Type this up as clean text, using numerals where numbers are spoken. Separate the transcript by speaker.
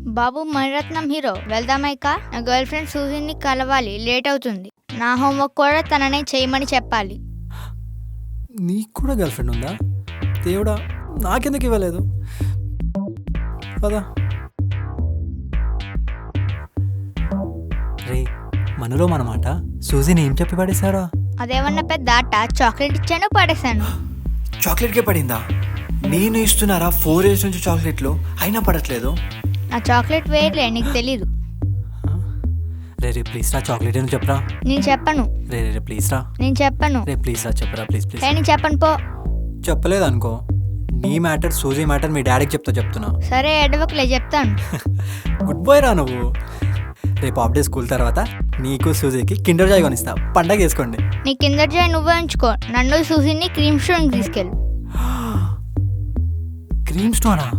Speaker 1: బాబు Mani Ratnam hero వెళ్దామైక. నా girl friend సూజీని కలవాలి, late అవుతుంది. నా హోంవర్క్ కూడా తననే చేయమని చెప్పాలి.
Speaker 2: నీకు కూడా గర్ల్ ఫ్రెండ్ ఉందా? దేవుడా, నాకెందుకు ఇవ్వలేదు? పదా. రే, మనలో మనమాట సూజీని ఏం చెప్పి పడేశారా?
Speaker 1: అదేమన్నా పెద్ద ఆట? చాక్లెట్ ఇచ్చాను, పడేశాను.
Speaker 2: చాక్లెట్కే పడిందా? నేను ఇస్తున్నారా 4 years నుంచి చాక్లెట్లు, అయినా పడట్లేదు.
Speaker 1: నా చాక్లెట్ వేయలే, నీకు తెలీదు.
Speaker 2: రే ప్లీజ్ రా, చాక్లెట్ అని చెప్పరా.
Speaker 1: నేను చెప్పను.
Speaker 2: రే ప్లీజ్ రా.
Speaker 1: నేను చెప్పను.
Speaker 2: రే ప్లీజ్ రా, చెప్పరా ప్లీజ్.
Speaker 1: నేను చెప్పను పో.
Speaker 2: చెప్పలేదు అనుకో, నీ మ్యాటర్ సూజీ మ్యాటర్ మీ డాడీకి చెప్తున్నా.
Speaker 1: సరే ఎడవకలే, చెప్తాను.
Speaker 2: గుడ్ బాయ్ రా నువ్వు. రేపు హాఫ్ డే స్కూల్ తర్వాత నీకు సూజీకి కిండర్ జాయ్ కొనిస్తా, పండగ వేసుకోండి.
Speaker 1: నీ కిందర్ జాయ్ నువ్వే ఉంచుకో, నన్ను సూజీని క్రీమ్ స్టోన్కి తీసుకెళ్ళు.
Speaker 2: క్రీమ్ స్టోనా?